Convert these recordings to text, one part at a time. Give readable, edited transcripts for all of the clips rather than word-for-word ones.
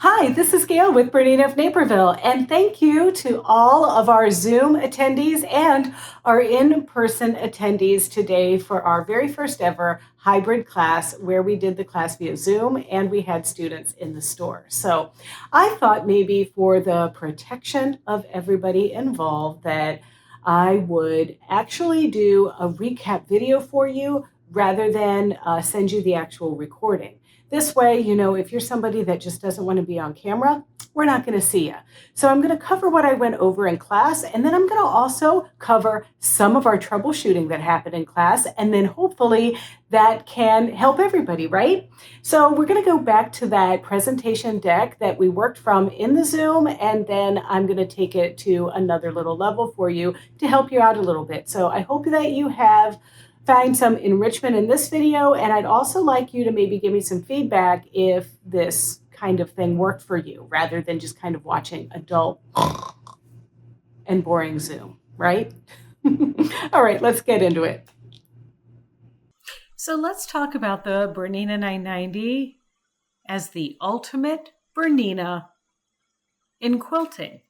Hi, this is Gayle with BERNINA of Naperville, and thank you to all of our Zoom attendees and our in-person attendees today for our very first ever hybrid class where we did the class via Zoom and we had students in the store. So I thought maybe for the protection of everybody involved that I would actually do a recap video for you rather than send you the actual recording. This way, if you're somebody that just doesn't want to be on camera, we're not going to see you. So I'm going to cover what I went over in class, and then I'm going to also cover some of our troubleshooting that happened in class, and then hopefully that can help everybody, right? So we're going to go back to that presentation deck that we worked from in the Zoom, and then I'm going to take it to another little level for you to help you out a little bit. So I hope that you have find some enrichment in this video, and I'd also like you to maybe give me some feedback if this kind of thing worked for you rather than just kind of watching a dull and boring Zoom, right? All right, let's get into it. So let's talk about the BERNINA 990 as the ultimate BERNINA in quilting.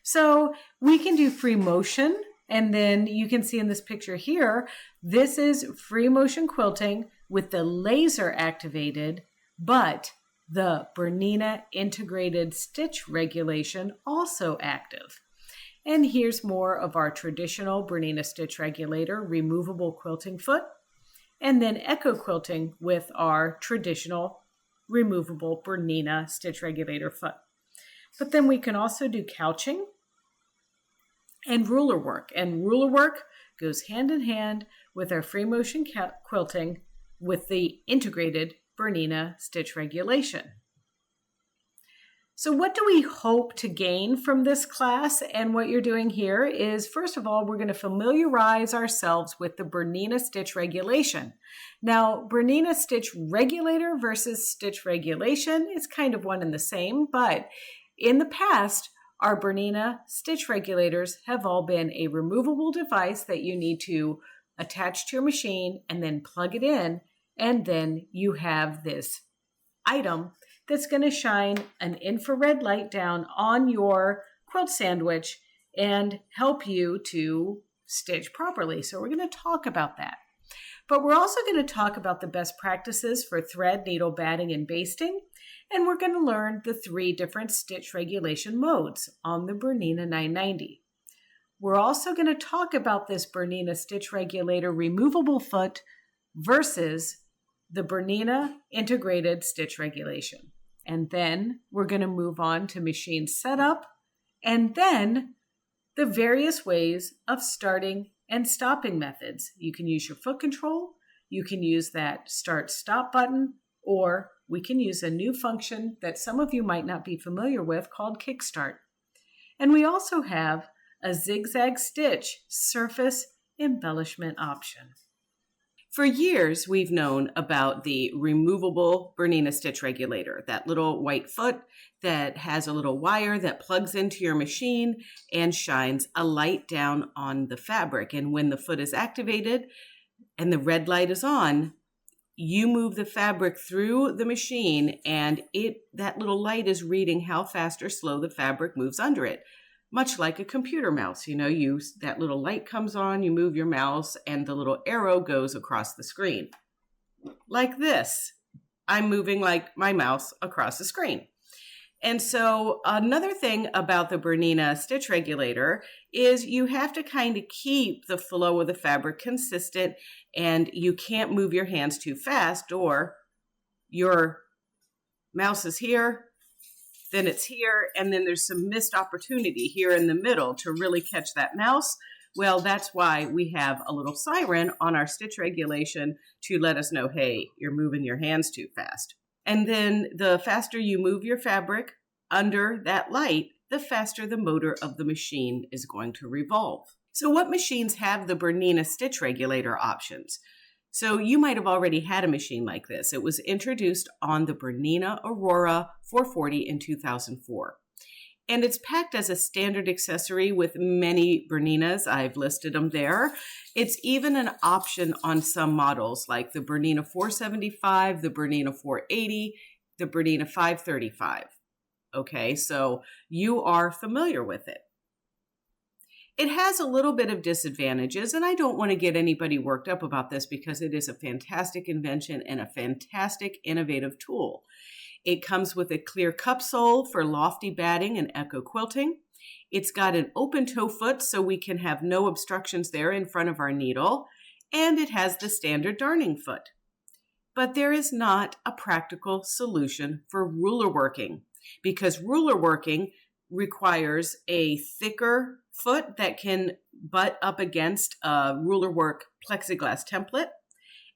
So we can do free motion. And then you can see in this picture here, this is free motion quilting with the laser activated, but the BERNINA Integrated Stitch Regulation also active. And here's more of our traditional BERNINA Stitch Regulator removable quilting foot, and then echo quilting with our traditional removable BERNINA Stitch Regulator foot. But then we can also do couching and ruler work. And ruler work goes hand in hand with our free motion quilting with the integrated BERNINA stitch regulation. So what do we hope to gain from this class? And what you're doing here is, first of all, we're going to familiarize ourselves with the BERNINA stitch regulation. Now, BERNINA stitch regulator versus stitch regulation is kind of one and the same, but in the past, our BERNINA stitch regulators have all been a removable device that you need to attach to your machine and then plug it in, and then you have this item that's going to shine an infrared light down on your quilt sandwich and help you to stitch properly. So we're going to talk about that. But we're also going to talk about the best practices for thread, needle, batting, and basting. And we're going to learn the 3 different stitch regulation modes on the BERNINA 990. We're also going to talk about this BERNINA stitch regulator removable foot versus the BERNINA integrated stitch regulation. And then we're going to move on to machine setup and then the various ways of starting and stopping methods. You can use your foot control, you can use that start-stop button, or we can use a new function that some of you might not be familiar with called Kickstart. And we also have a zigzag stitch surface embellishment option. For years, we've known about the removable BERNINA stitch regulator, that little white foot that has a little wire that plugs into your machine and shines a light down on the fabric. And when the foot is activated and the red light is on, you move the fabric through the machine and that little light is reading how fast or slow the fabric moves under it. Much like a computer mouse, that little light comes on, you move your mouse, and the little arrow goes across the screen. Like this. I'm moving like my mouse across the screen. And so another thing about the BERNINA stitch regulator is you have to kind of keep the flow of the fabric consistent, and you can't move your hands too fast or your mouse is here, then it's here, and then there's some missed opportunity here in the middle to really catch that mouse. Well, that's why we have a little siren on our stitch regulation to let us know, hey, you're moving your hands too fast. And then the faster you move your fabric under that light, the faster the motor of the machine is going to revolve. So what machines have the BERNINA stitch regulator options? So you might have already had a machine like this. It was introduced on the BERNINA Aurora 440 in 2004. And it's packed as a standard accessory with many BERNINAs. I've listed them there. It's even an option on some models like the BERNINA 475, the BERNINA 480, the BERNINA 535. Okay, so you are familiar with it. It has a little bit of disadvantages, and I don't want to get anybody worked up about this because it is a fantastic invention and a fantastic innovative tool. It comes with a clear cup sole for lofty batting and echo quilting. It's got an open toe foot so we can have no obstructions there in front of our needle, and it has the standard darning foot. But there is not a practical solution for ruler working because ruler working requires a thicker foot that can butt up against a ruler work plexiglass template,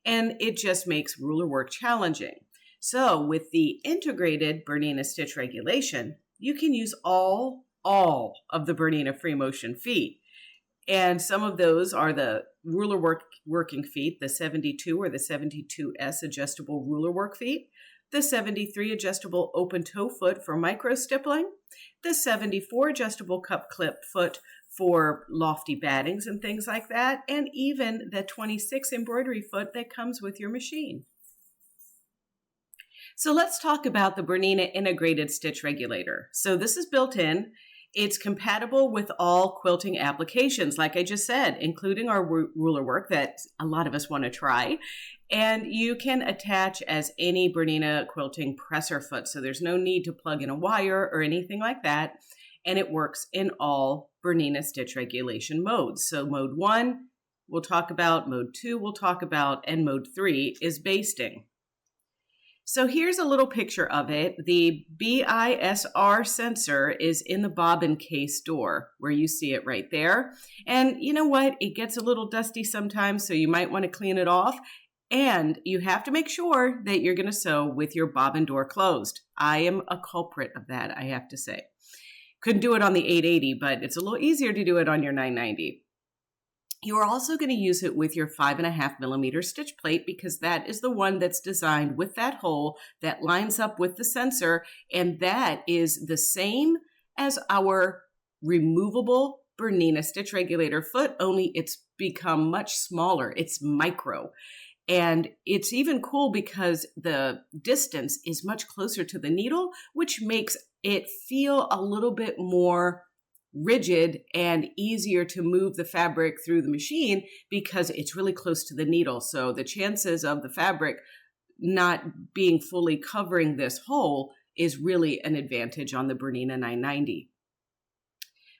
and it just makes ruler work challenging. So with the integrated BERNINA Stitch Regulation, you can use all of the BERNINA free motion feet. And some of those are the ruler working feet, the 72 or the 72S adjustable ruler work feet, the 73 adjustable open toe foot for micro stippling, the 74 adjustable cup clip foot for lofty battings and things like that, and even the 26 embroidery foot that comes with your machine. So let's talk about the BERNINA Integrated Stitch Regulator. So this is built in. It's compatible with all quilting applications, like I just said, including our ruler work that a lot of us want to try. And you can attach as any BERNINA quilting presser foot, so there's no need to plug in a wire or anything like that. And it works in all BERNINA Stitch Regulation modes. So mode 1, we'll talk about, mode 2, we'll talk about, and mode 3 is basting. So here's a little picture of it. The BISR sensor is in the bobbin case door where you see it right there. And you know what? It gets a little dusty sometimes, so you might want to clean it off. And you have to make sure that you're going to sew with your bobbin door closed. I am a culprit of that, I have to say. Couldn't do it on the 880, but it's a little easier to do it on your 990. You are also going to use it with your 5.5 millimeter stitch plate because that is the one that's designed with that hole that lines up with the sensor, and that is the same as our removable BERNINA Stitch Regulator foot, only it's become much smaller. It's micro. And it's even cool because the distance is much closer to the needle, which makes it feel a little bit more rigid and easier to move the fabric through the machine because it's really close to the needle. So the chances of the fabric not being fully covering this hole is really an advantage on the BERNINA 990.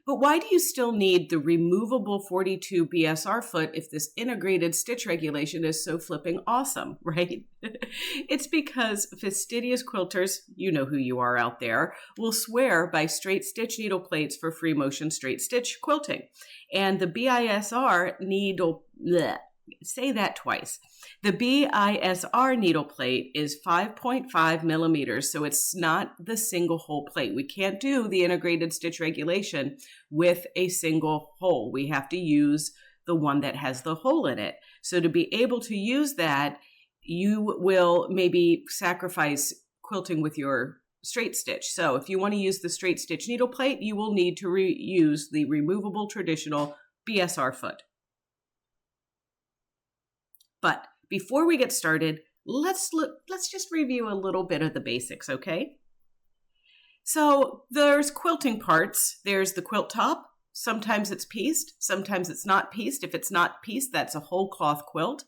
But why do you still need the removable 42 BSR foot if this integrated stitch regulation is so flipping awesome, right? It's because fastidious quilters, you know who you are out there, will swear by straight stitch needle plates for free motion straight stitch quilting. And the BISR needle, say that twice. The BISR needle plate is 5.5 millimeters, so it's not the single hole plate. We can't do the integrated stitch regulation with a single hole. We have to use the one that has the hole in it. So to be able to use that, you will maybe sacrifice quilting with your straight stitch. So if you want to use the straight stitch needle plate, you will need to use the removable traditional BSR foot. But before we get started, let's just review a little bit of the basics, okay? So there's quilting parts. There's the quilt top. Sometimes it's pieced, sometimes it's not pieced. If it's not pieced, that's a whole cloth quilt.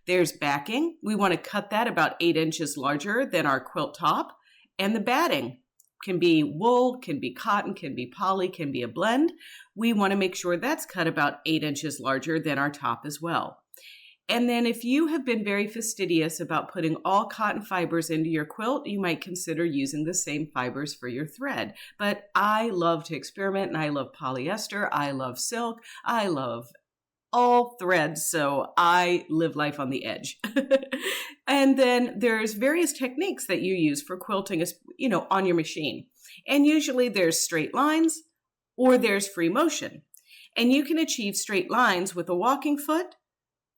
There's backing. We want to cut that about 8 inches larger than our quilt top. And the batting can be wool, can be cotton, can be poly, can be a blend. We want to make sure that's cut about 8 inches larger than our top as well. And then if you have been very fastidious about putting all cotton fibers into your quilt, you might consider using the same fibers for your thread. But I love to experiment, and I love polyester, I love silk, I love all threads, so I live life on the edge. And then there's various techniques that you use for quilting, you know, on your machine. And usually there's straight lines or there's free motion. And you can achieve straight lines with a walking foot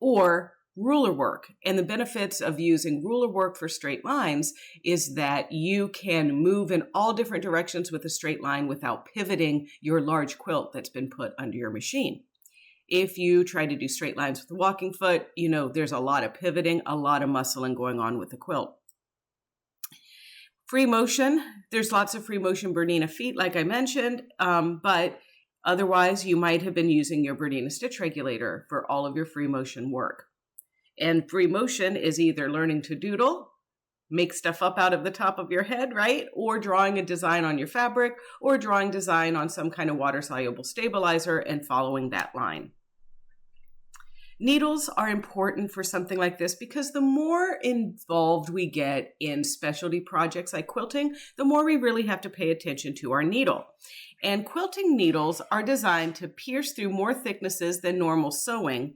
or ruler work. And the benefits of using ruler work for straight lines is that you can move in all different directions with a straight line without pivoting your large quilt that's been put under your machine. If you try to do straight lines with a walking foot, you know, there's a lot of pivoting, a lot of muscling going on with the quilt. Free motion, there's lots of free motion Bernina feet, like I mentioned, but otherwise you might have been using your Bernina Stitch Regulator for all of your free motion work. And free motion is either learning to doodle, make stuff up out of the top of your head, right? Or drawing a design on your fabric, or drawing design on some kind of water-soluble stabilizer and following that line. Needles are important for something like this because the more involved we get in specialty projects like quilting, the more we really have to pay attention to our needle. And quilting needles are designed to pierce through more thicknesses than normal sewing.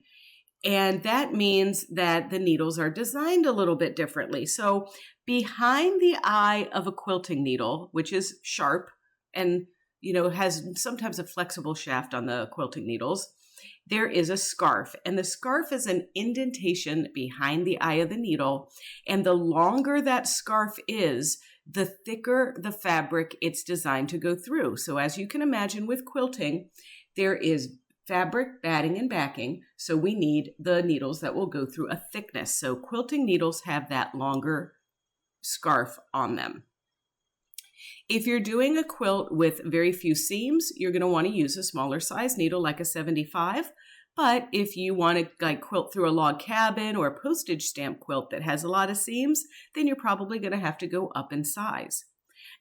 And that means that the needles are designed a little bit differently. So behind the eye of a quilting needle, which is sharp and, has sometimes a flexible shaft on the quilting needles, there is a scarf. And the scarf is an indentation behind the eye of the needle. And the longer that scarf is, the thicker the fabric it's designed to go through. So as you can imagine with quilting, there is fabric, batting, and backing. So we need the needles that will go through a thickness. So quilting needles have that longer scarf on them. If you're doing a quilt with very few seams, you're going to want to use a smaller size needle like a 75. But if you want to quilt through a log cabin or a postage stamp quilt that has a lot of seams, then you're probably going to have to go up in size.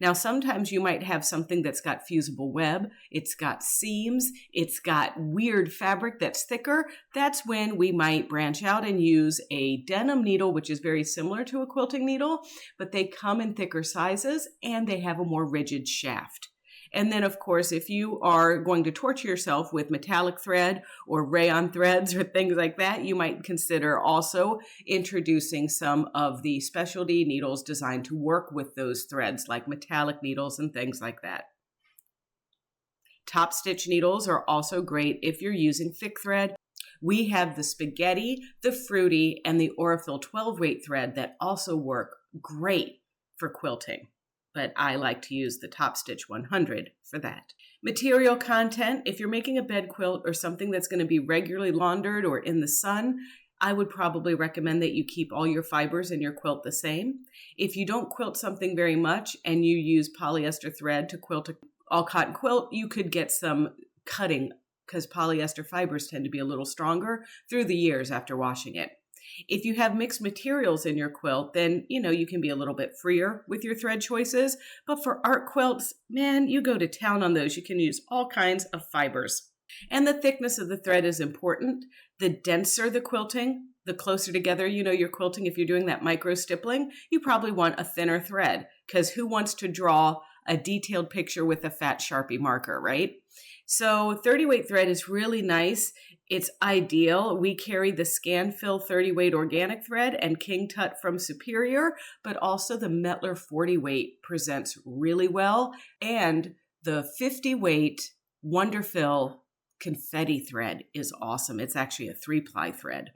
Now, sometimes you might have something that's got fusible web, it's got seams, it's got weird fabric that's thicker. That's when we might branch out and use a denim needle, which is very similar to a quilting needle, but they come in thicker sizes and they have a more rigid shaft. And then, of course, if you are going to torture yourself with metallic thread or rayon threads or things like that, you might consider also introducing some of the specialty needles designed to work with those threads, like metallic needles and things like that. Top stitch needles are also great if you're using thick thread. We have the spaghetti, the fruity, and the Aurifil 12-weight thread that also work great for quilting. But I like to use the Top Stitch 100 for that. Material content, if you're making a bed quilt or something that's going to be regularly laundered or in the sun, I would probably recommend that you keep all your fibers in your quilt the same. If you don't quilt something very much and you use polyester thread to quilt an all cotton quilt, you could get some cutting because polyester fibers tend to be a little stronger through the years after washing it. If you have mixed materials in your quilt, then, you can be a little bit freer with your thread choices. But for art quilts, man, you go to town on those. You can use all kinds of fibers. And the thickness of the thread is important. The denser the quilting, the closer together, you're quilting. If you're doing that micro stippling, you probably want a thinner thread because who wants to draw a detailed picture with a fat Sharpie marker, right? So 30-weight thread is really nice. It's ideal. We carry the Scanfill 30-weight organic thread and King Tut from Superior, but also the Mettler 40-weight presents really well. And the 50-weight Wonderfill confetti thread is awesome. It's actually a 3-ply thread.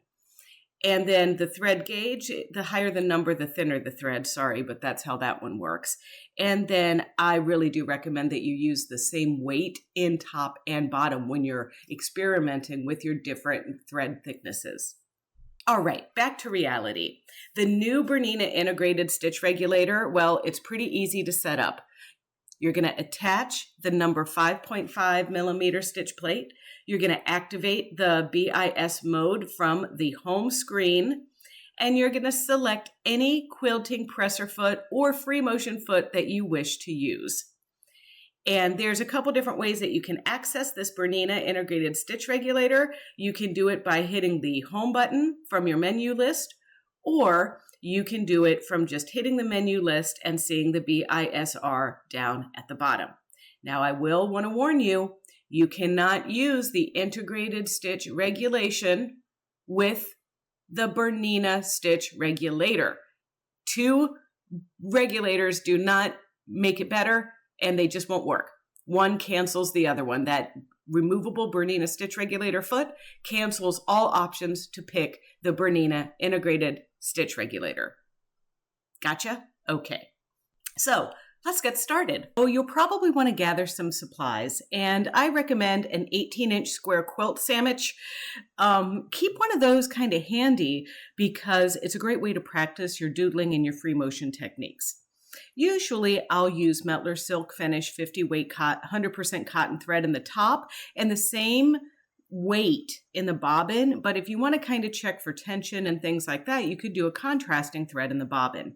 And then the thread gauge, the higher the number, the thinner the thread. Sorry, but that's how that one works. And then I really do recommend that you use the same weight in top and bottom when you're experimenting with your different thread thicknesses. All right, back to reality. The new BERNINA Integrated Stitch Regulator, well, it's pretty easy to set up. You're going to attach the number 5.5 millimeter stitch plate. You're going to activate the BISR mode from the home screen, and you're going to select any quilting presser foot or free motion foot that you wish to use. And there's a couple different ways that you can access this BERNINA Integrated Stitch Regulator. You can do it by hitting the home button from your menu list, or you can do it from just hitting the menu list and seeing the BISR down at the bottom. Now, I will want to warn you, you cannot use the Integrated Stitch Regulation with the BERNINA Stitch Regulator. Two regulators do not make it better, and they just won't work. One cancels the other one. That removable BERNINA Stitch Regulator foot cancels all options to pick the BERNINA Integrated Stitch Regulator. Gotcha? Okay. So let's get started. Oh, you'll probably want to gather some supplies, and I recommend an 18-inch square quilt sandwich. Keep one of those kind of handy because it's a great way to practice your doodling and your free motion techniques. Usually I'll use Metler Silk Finish 50 weight 100% cotton thread in the top and the same weight in the bobbin, but if you want to kind of check for tension and things like that, you could do a contrasting thread in the bobbin.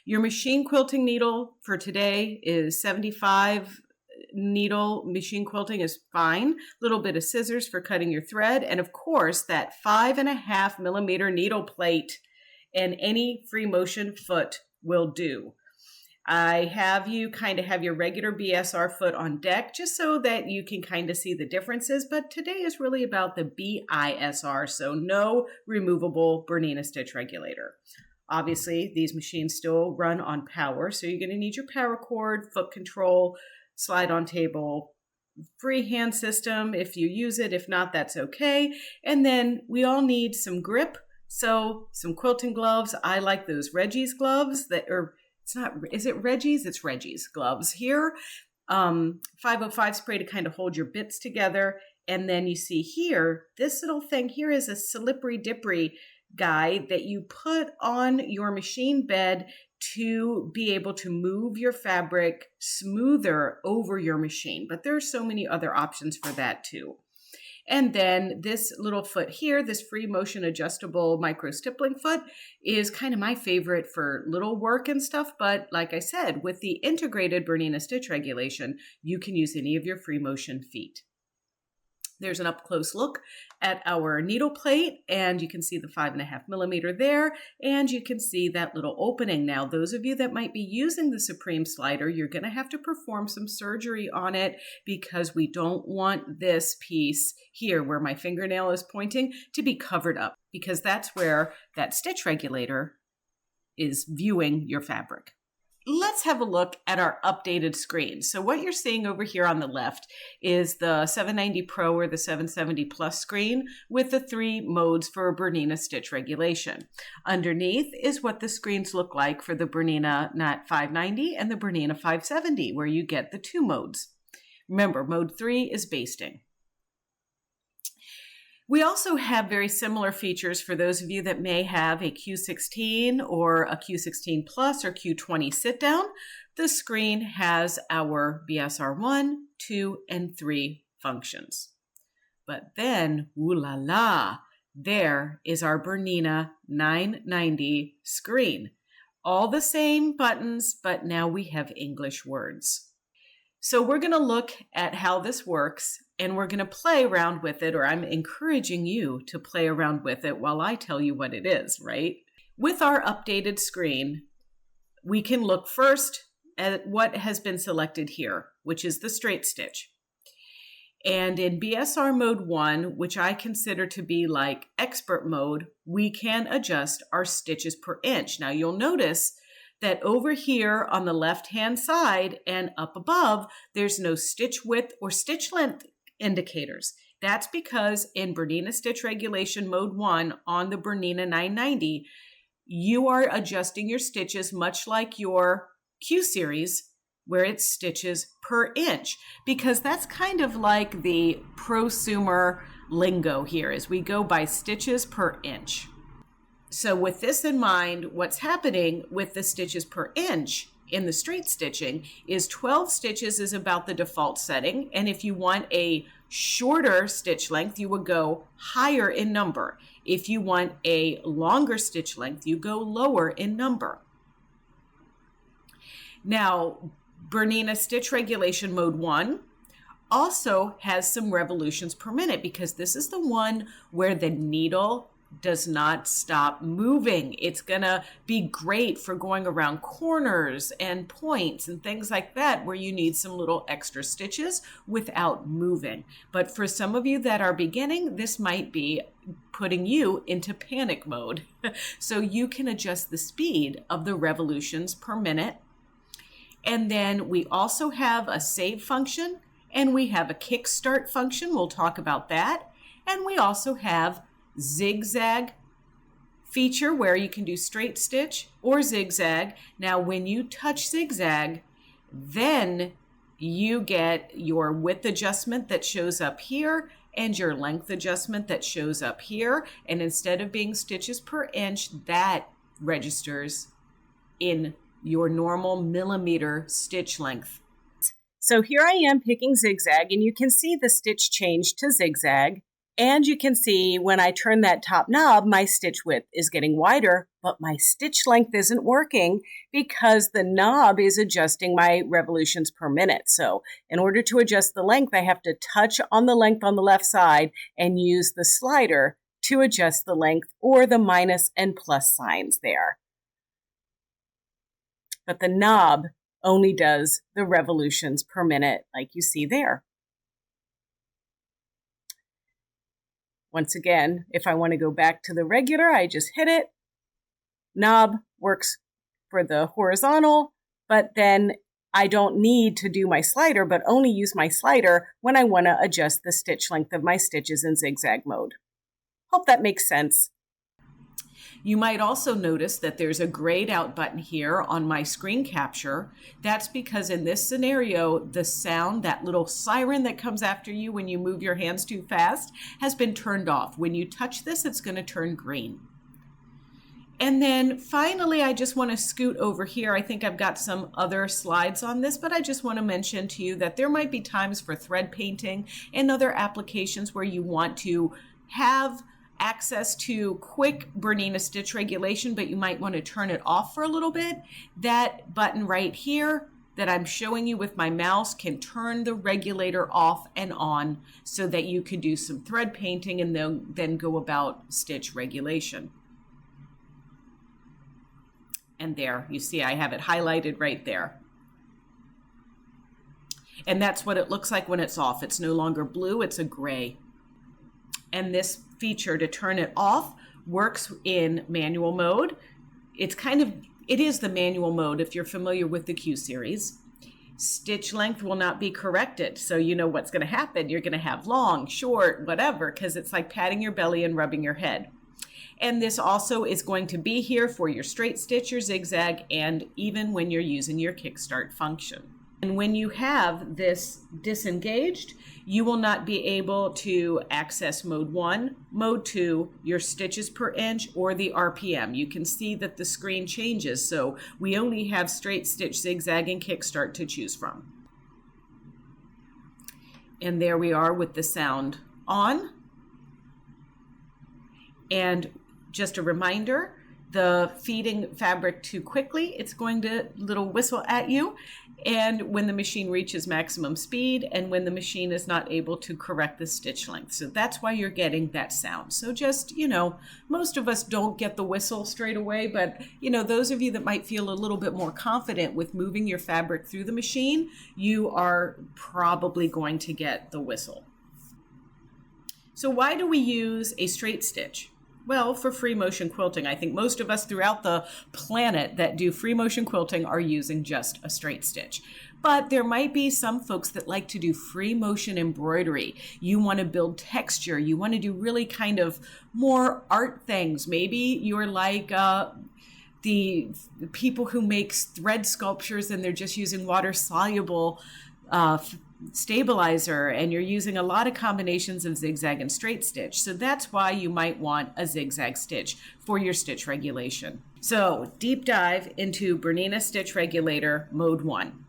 Your machine quilting needle for today is 75 needle. Machine quilting is fine. Little bit of scissors for cutting your thread, and of course that 5.5 millimeter needle plate, and any free motion foot will do. I have you kind of have your regular BSR foot on deck just so that you can kind of see the differences, but today is really about the BISR, so no removable Bernina stitch regulator. Obviously, these machines still run on power, so you're going to need your power cord, foot control, slide on table, freehand system if you use it. If not, that's okay. And then we all need some grip, so some quilting gloves. I like those Reggie's gloves that are, it's not, is it Reggie's? It's Reggie's gloves here. 505 spray to kind of hold your bits together. And then you see here, this little thing here is a slippery dippery guide that you put on your machine bed to be able to move your fabric smoother over your machine. But there are so many other options for that too. And then this little foot here, this free motion adjustable micro stippling foot, is kind of my favorite for little work and stuff. But like I said, with the integrated Bernina stitch regulation, you can use any of your free motion feet. There's an up close look at our needle plate, and you can see the 5.5 millimeter there, and you can see that little opening. Now, those of you that might be using the Supreme slider, you're going to have to perform some surgery on it because we don't want this piece here where my fingernail is pointing to be covered up, because that's where that stitch regulator is viewing your fabric. Let's have a look at our updated screen. So what you're seeing over here on the left is the 790 Pro or the 770 Plus screen with the 3 modes for Bernina stitch regulation. Underneath is what the screens look like for the Bernina 590 and the Bernina 570, where you get the 2 modes. Remember, mode 3 is basting. We also have very similar features for those of you that may have a Q16 or a Q16 Plus or Q20 sit down. The screen has our BSR 1, 2, and 3 functions. But then, ooh la la, there is our Bernina 990 screen. All the same buttons, but now we have English words. So we're going to look at how this works, and we're going to play around with it, or I'm encouraging you to play around with it while I tell you what it is, right? With our updated screen, we can look first at what has been selected here, which is the straight stitch. And in BSR mode 1, which I consider to be like expert mode, we can adjust our stitches per inch. Now you'll notice that over here on the left-hand side and up above, there's no stitch width or stitch length indicators. That's because in Bernina Stitch Regulation Mode 1 on the Bernina 990, you are adjusting your stitches much like your Q series, where it's stitches per inch, because that's kind of like the prosumer lingo here, as we go by stitches per inch. So with this in mind, what's happening with the stitches per inch in the straight stitching is 12 stitches is about the default setting. And if you want a shorter stitch length, you would go higher in number. If you want a longer stitch length, you go lower in number. Now, Bernina Stitch Regulation Mode 1 also has some revolutions per minute, because this is the one where the needle does not stop moving. It's gonna be great for going around corners and points and things like that where you need some little extra stitches without moving. But for some of you that are beginning, this might be putting you into panic mode. So you can adjust the speed of the revolutions per minute. And then we also have a save function, and we have a kickstart function. We'll talk about that. And we also have zigzag feature where you can do straight stitch or zigzag. Now, when you touch zigzag, then you get your width adjustment that shows up here and your length adjustment that shows up here. And instead of being stitches per inch, that registers in your normal millimeter stitch length. So here I am picking zigzag, and you can see the stitch change to zigzag. And you can see when I turn that top knob, my stitch width is getting wider, but my stitch length isn't working because the knob is adjusting my revolutions per minute. So in order to adjust the length, I have to touch on the length on the left side and use the slider to adjust the length, or the minus and plus signs there. But the knob only does the revolutions per minute like you see there. Once again, if I want to go back to the regular, I just hit it. Knob works for the horizontal, but then I don't need to do my slider, but only use my slider when I want to adjust the stitch length of my stitches in zigzag mode. Hope that makes sense. You might also notice that there's a grayed out button here on my screen capture. That's because in this scenario, the sound, that little siren that comes after you when you move your hands too fast, has been turned off. When you touch this, it's going to turn green. And then finally, I just want to scoot over here. I think I've got some other slides on this, but I just want to mention to you that there might be times for thread painting and other applications where you want to have access to quick BERNINA stitch regulation, but you might want to turn it off for a little bit. That button right here that I'm showing you with my mouse can turn the regulator off and on so that you can do some thread painting and then go about stitch regulation. And there, you see I have it highlighted right there. And that's what it looks like when it's off. It's no longer blue, it's a gray. And this feature to turn it off works in manual mode. It is the manual mode if you're familiar with the Q series. Stitch length will not be corrected. So you know what's going to happen. You're going to have long, short, whatever, because it's like patting your belly and rubbing your head. And this also is going to be here for your straight stitch, your zigzag, and even when you're using your kickstart function. And when you have this disengaged, you will not be able to access mode 1, mode 2, your stitches per inch, or the RPM. You can see that the screen changes, so we only have straight stitch, zigzag, and kickstart to choose from. And there we are with the sound on. And just a reminder, the feeding fabric too quickly, it's going to little whistle at you, and when the machine reaches maximum speed and when the machine is not able to correct the stitch length. So that's why you're getting that sound. So just, most of us don't get the whistle straight away, but those of you that might feel a little bit more confident with moving your fabric through the machine, you are probably going to get the whistle. So why do we use a straight stitch? Well, for free motion quilting. I think most of us throughout the planet that do free motion quilting are using just a straight stitch. But there might be some folks that like to do free motion embroidery. You want to build texture. You want to do really kind of more art things. Maybe you're like the people who make thread sculptures and they're just using water-soluble stabilizer, and you're using a lot of combinations of zigzag and straight stitch. So that's why you might want a zigzag stitch for your stitch regulation. So deep dive into BERNINA Stitch Regulator Mode 1.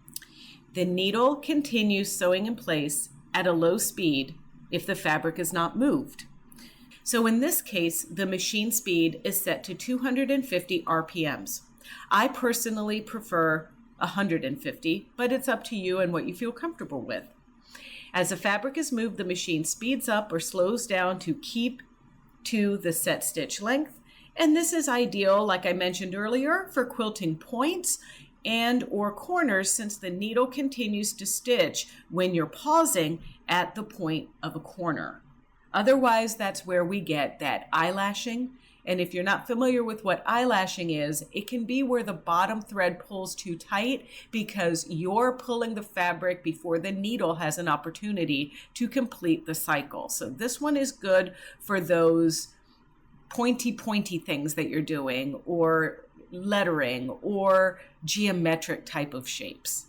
The needle continues sewing in place at a low speed if the fabric is not moved. So in this case, the machine speed is set to 250 RPMs. I personally prefer 150, but it's up to you and what you feel comfortable with. As the fabric is moved, the machine speeds up or slows down to keep to the set stitch length. And this is ideal, like I mentioned earlier, for quilting points and or corners, since the needle continues to stitch when you're pausing at the point of a corner. Otherwise, that's where we get that eyelashing. And if you're not familiar with what eyelashing is, it can be where the bottom thread pulls too tight because you're pulling the fabric before the needle has an opportunity to complete the cycle. So this one is good for those pointy things that you're doing, or lettering, or geometric type of shapes.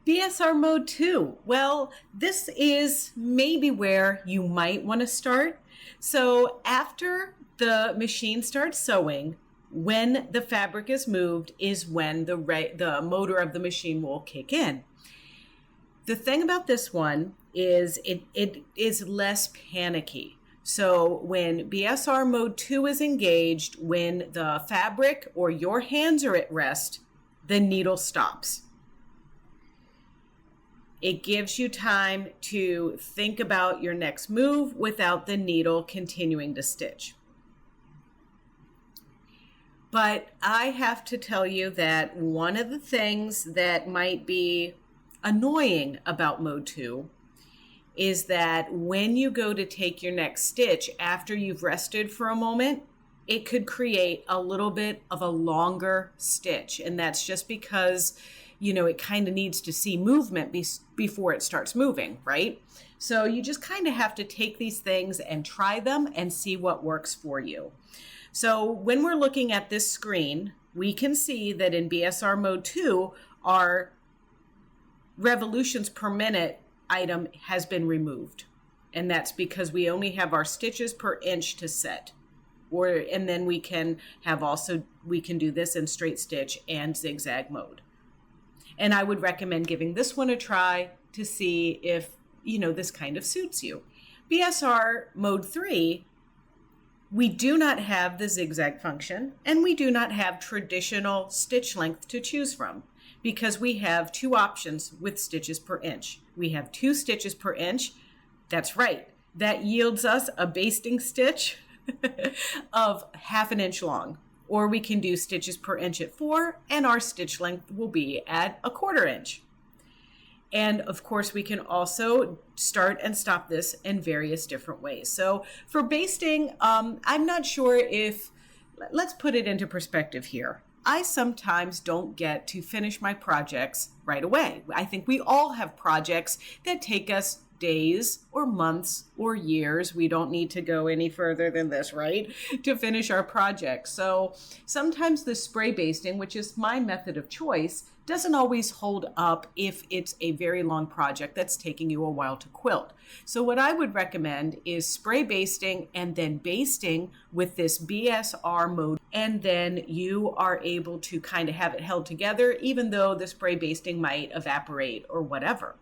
BISR Mode 2. Well, this is maybe where you might want to start. So after the machine starts sewing, when the fabric is moved is when the motor of the machine will kick in. The thing about this one is it is less panicky. So when BISR mode 2 is engaged, when the fabric or your hands are at rest, the needle stops. It gives you time to think about your next move without the needle continuing to stitch. But I have to tell you that one of the things that might be annoying about mode 2 is that when you go to take your next stitch after you've rested for a moment, it could create a little bit of a longer stitch. And that's just because, you know, it kind of needs to see movement before it starts moving, right? So you just kind of have to take these things and try them and see what works for you. So when we're looking at this screen, we can see that in BISR mode 2, our revolutions per minute item has been removed. And that's because we only have our stitches per inch to set. And then we can do this in straight stitch and zigzag mode. And I would recommend giving this one a try to see if, you know, this kind of suits you. BISR mode 3, we do not have the zigzag function, and we do not have traditional stitch length to choose from, because we have two options with stitches per inch. We have 2 stitches per inch. That's right. That yields us a basting stitch of 1/2 inch long. Or we can do stitches per inch at 4, and our stitch length will be at 1/4 inch. And of course, we can also start and stop this in various different ways. So for basting, I'm not sure if, let's put it into perspective here. I sometimes don't get to finish my projects right away. I think we all have projects that take us days or months or years. We don't need to go any further than this, right, to finish our project. So sometimes the spray basting, which is my method of choice, doesn't always hold up if it's a very long project that's taking you a while to quilt. So what I would recommend is spray basting and then basting with this BISR mode, and then you are able to kind of have it held together, even though the spray basting might evaporate or whatever.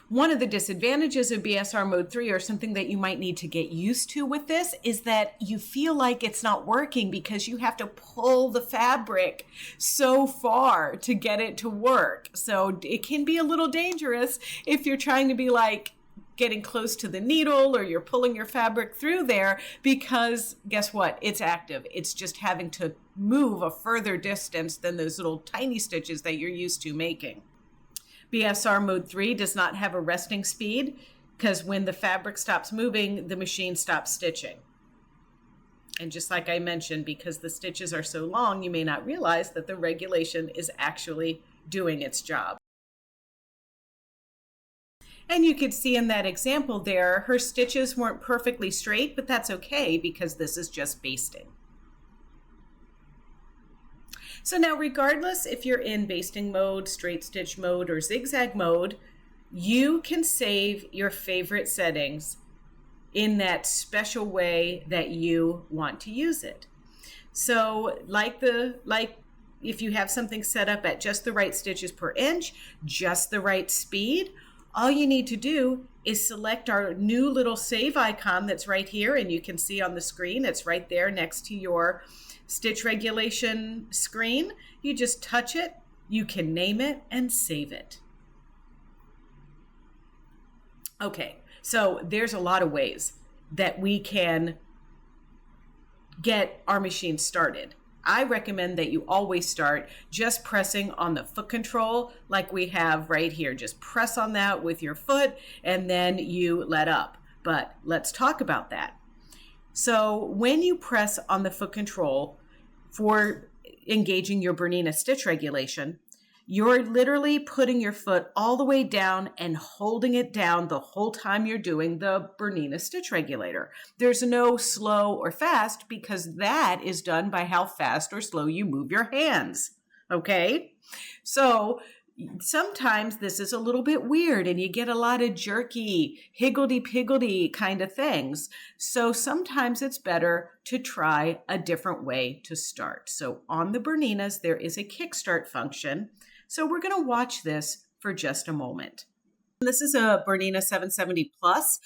One of the disadvantages of BISR mode 3, or something that you might need to get used to with this, is that you feel like it's not working because you have to pull the fabric so far to get it to work. So it can be a little dangerous if you're trying to be like getting close to the needle, or you're pulling your fabric through there, because guess what? It's active. It's just having to move a further distance than those little tiny stitches that you're used to making. BISR mode 3 does not have a resting speed, because when the fabric stops moving, the machine stops stitching. And just like I mentioned, because the stitches are so long, you may not realize that the regulation is actually doing its job. And you could see in that example there, her stitches weren't perfectly straight, but that's okay because this is just basting. So now, regardless if you're in basting mode, straight stitch mode, or zigzag mode, you can save your favorite settings in that special way that you want to use it. So like if you have something set up at just the right stitches per inch, just the right speed, all you need to do is select our new little save icon that's right here, and you can see on the screen, it's right there next to your stitch regulation screen. You just touch it, you can name it, and save it. Okay, so there's a lot of ways that we can get our machine started. I recommend that you always start just pressing on the foot control like we have right here. Just press on that with your foot and then you let up. But let's talk about that. So when you press on the foot control for engaging your BERNINA stitch regulation, you're literally putting your foot all the way down and holding it down the whole time you're doing the BERNINA stitch regulator. There's no slow or fast, because that is done by how fast or slow you move your hands. Okay? So sometimes this is a little bit weird and you get a lot of jerky, higgledy-piggledy kind of things. So sometimes it's better to try a different way to start. So on the Berninas, there is a kickstart function. So we're going to watch this for just a moment. This is a Bernina 770 Plus,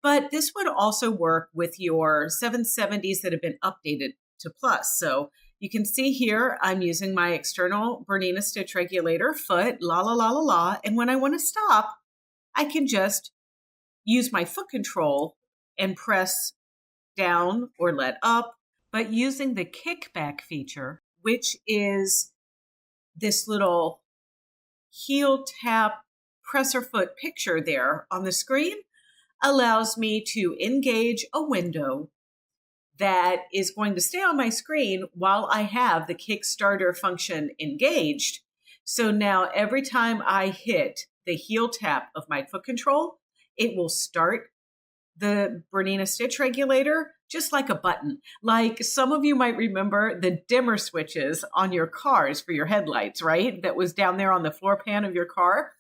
but this would also work with your 770s that have been updated to Plus. So you can see here, I'm using my external Bernina Stitch Regulator foot, la, la, la, la, la. And when I want to stop, I can just use my foot control and press down or let up. But using the kickback feature, which is this little heel tap presser foot picture there on the screen, allows me to engage a window that is going to stay on my screen while I have the Kickstarter function engaged. So now every time I hit the heel tap of my foot control, it will start the Bernina Stitch Regulator just like a button. Like some of you might remember the dimmer switches on your cars for your headlights, right? That was down there on the floor pan of your car.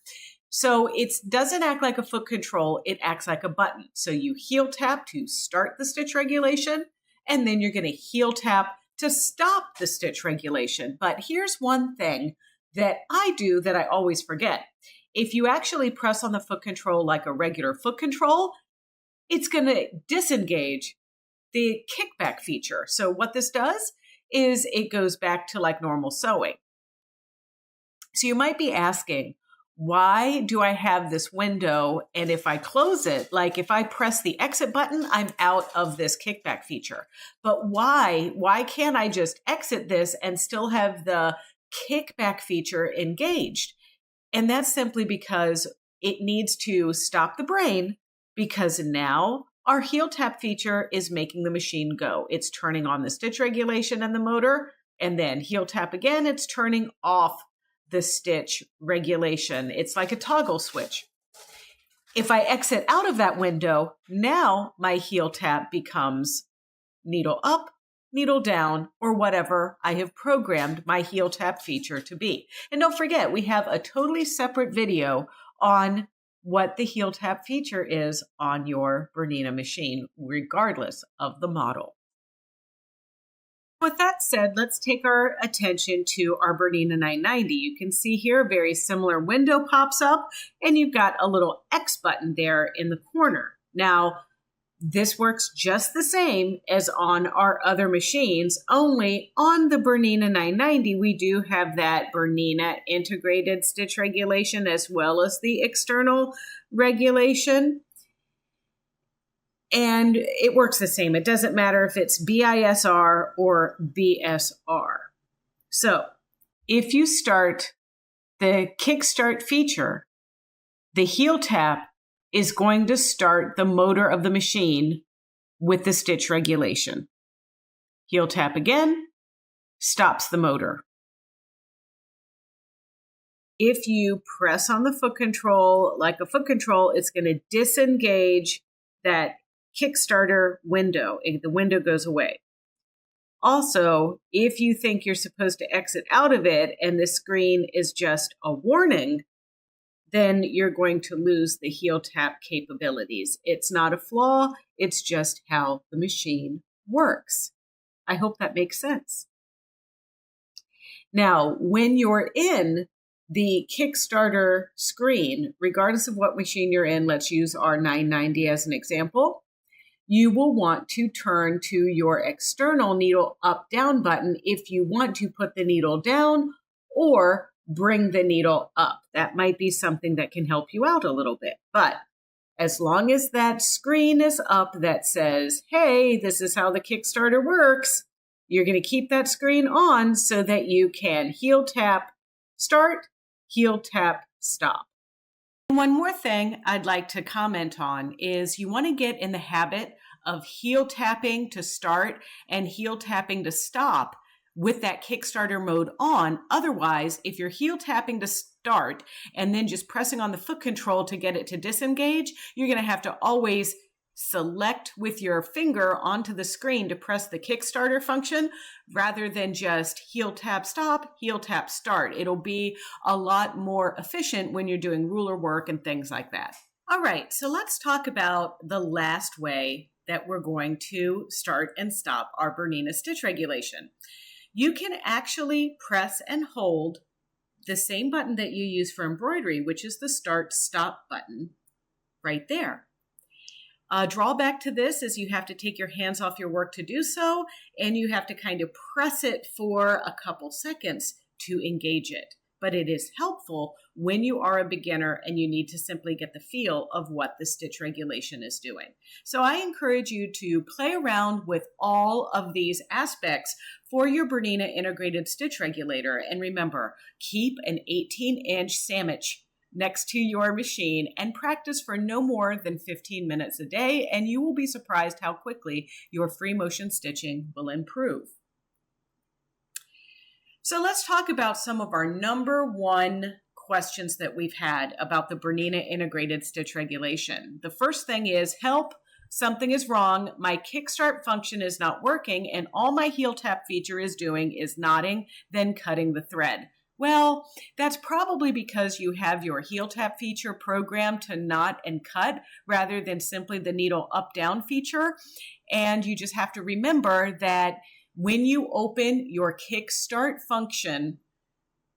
So it doesn't act like a foot control, it acts like a button. So you heel tap to start the stitch regulation, and then you're going to heel tap to stop the stitch regulation. But here's one thing that I do that I always forget. If you actually press on the foot control like a regular foot control, it's going to disengage the kickback feature. So what this does is it goes back to like normal sewing. So you might be asking, why do I have this window? And if I close it, like if I press the exit button, I'm out of this kickback feature. But why can't I just exit this and still have the kickback feature engaged? And that's simply because it needs to stop the brain, because now our heel tap feature is making the machine go. It's turning on the stitch regulation and the motor, and then heel tap again, it's turning off the stitch regulation. It's like a toggle switch. If I exit out of that window, now my heel tap becomes needle up, needle down, or whatever I have programmed my heel tap feature to be. And don't forget, we have a totally separate video on what the heel tap feature is on your Bernina machine, regardless of the model. With that said, let's take our attention to our Bernina 990. You can see here a very similar window pops up, and you've got a little X button there in the corner. Now, this works just the same as on our other machines, only on the Bernina 990, we do have that Bernina Integrated Stitch Regulation as well as the external regulation. And it works the same. It doesn't matter if it's BISR or BSR. So if you start the kickstart feature, the heel tap is going to start the motor of the machine with the stitch regulation. Heel tap again, stops the motor. If you press on the foot control like a foot control, it's going to disengage that Kickstarter window. The window goes away. Also, if you think you're supposed to exit out of it and the screen is just a warning, then you're going to lose the heel tap capabilities. It's not a flaw, it's just how the machine works. I hope that makes sense. Now, when you're in the Kickstarter screen, regardless of what machine you're in, let's use our 990 as an example, you will want to turn to your external needle up-down button if you want to put the needle down or bring the needle up. That might be something that can help you out a little bit. But as long as that screen is up that says, hey, this is how the Kickstarter works, you're going to keep that screen on so that you can heel tap, start, heel tap, stop. One more thing I'd like to comment on is you want to get in the habit of heel tapping to start and heel tapping to stop with that Kickstarter mode on. Otherwise, if you're heel tapping to start and then just pressing on the foot control to get it to disengage, you're going to have to always select with your finger onto the screen to press the Kickstarter function rather than just heel tap stop, heel tap start. It'll be a lot more efficient when you're doing ruler work and things like that. All right, so let's talk about the last way that we're going to start and stop our BERNINA stitch regulation. You can actually press and hold the same button that you use for embroidery, which is the start stop button right there. Drawback to this is you have to take your hands off your work to do so, and you have to kind of press it for a couple seconds to engage it. But it is helpful when you are a beginner and you need to simply get the feel of what the stitch regulation is doing. So I encourage you to play around with all of these aspects for your BERNINA Integrated Stitch Regulator. And remember, keep an 18-inch sandwich next to your machine and practice for no more than 15 minutes a day, and you will be surprised how quickly your free motion stitching will improve. So let's talk about some of our number one questions that we've had about the BERNINA Integrated Stitch Regulation. The first thing is, help, something is wrong. My kickstart function is not working, and all my heel tap feature is doing is knotting, then cutting the thread. Well, that's probably because you have your heel tap feature programmed to knot and cut rather than simply the needle up-down feature. And you just have to remember that when you open your kickstart function,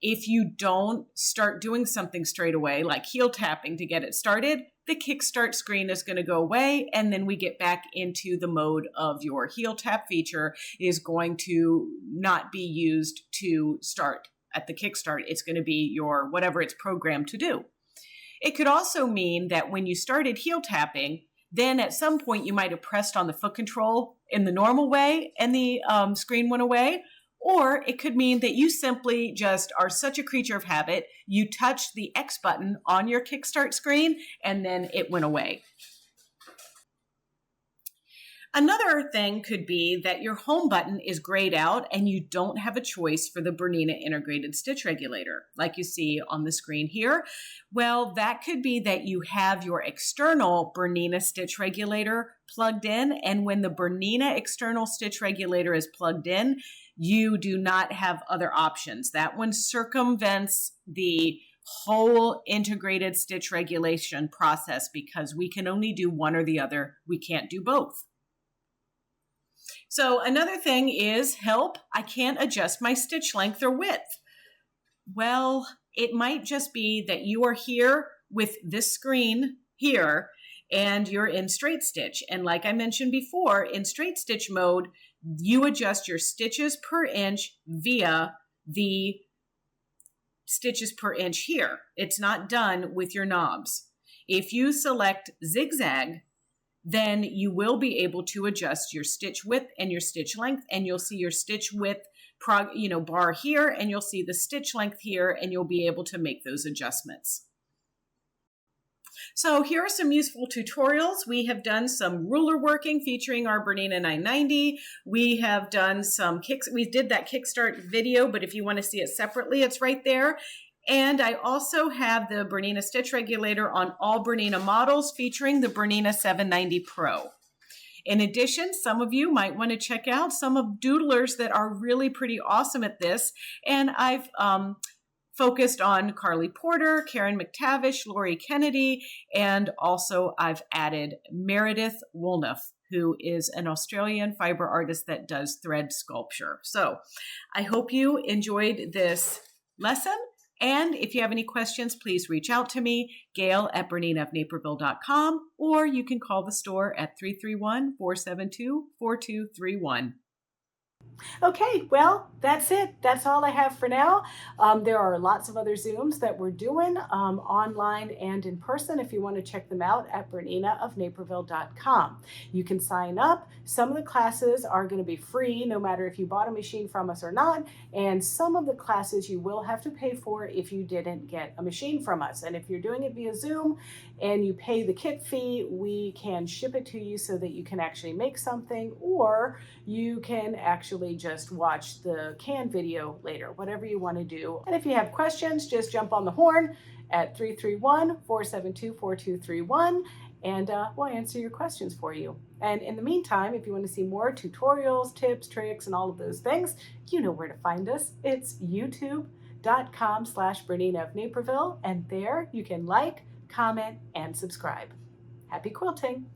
if you don't start doing something straight away, like heel tapping to get it started, the kickstart screen is going to go away, and then we get back into the mode of your heel tap feature is going to not be used to start at the kickstart. It's going to be your whatever it's programmed to do. It could also mean that when you started heel tapping, then at some point you might have pressed on the foot control in the normal way and the screen went away. Or it could mean that you simply just are such a creature of habit, you touched the X button on your kickstart screen and then it went away. Another thing could be that your home button is grayed out and you don't have a choice for the BERNINA Integrated Stitch Regulator, like you see on the screen here. Well, that could be that you have your external BERNINA Stitch Regulator plugged in, and when the BERNINA External Stitch Regulator is plugged in, you do not have other options. That one circumvents the whole integrated stitch regulation process because we can only do one or the other. We can't do both. So another thing is, help, I can't adjust my stitch length or width. Well, it might just be that you are here with this screen here and you're in straight stitch. And like I mentioned before, in straight stitch mode, you adjust your stitches per inch via the stitches per inch here. It's not done with your knobs. If you select zigzag, then you will be able to adjust your stitch width and your stitch length, and you'll see your stitch width bar here, and you'll see the stitch length here, and you'll be able to make those adjustments. So here are some useful tutorials. We have done some ruler working featuring our BERNINA 990. We have done some we did that kickstart video, but if you want to see it separately, it's right there. And I also have the BERNINA Stitch Regulator on all BERNINA models featuring the BERNINA 790 Pro. In addition, some of you might want to check out some of Doodlers that are really pretty awesome at this. And I've focused on Carly Porter, Karen McTavish, Lori Kennedy, and also I've added Meredith Woolnough, who is an Australian fiber artist that does thread sculpture. So I hope you enjoyed this lesson. And if you have any questions, please reach out to me, Gayle at BERNINA.Naperville.com, or you can call the store at 331-472-4231. Okay, well, that's it. That's all I have for now. There are lots of other Zooms that we're doing online and in person if you want to check them out at BERNINAofNaperville.com. You can sign up. Some of the classes are going to be free no matter if you bought a machine from us or not, and some of the classes you will have to pay for if you didn't get a machine from us. And if you're doing it via Zoom and you pay the kit fee, we can ship it to you so that you can actually make something, or you can actually just watch the Cant video later, whatever you want to do. And if you have questions, just jump on the horn at 331-472-4231 and we'll answer your questions for you. And in the meantime, if you want to see more tutorials, tips, tricks, and all of those things, you know where to find us. It's youtube.com/BERNINA of Naperville, and there you can like, comment, and subscribe. Happy quilting!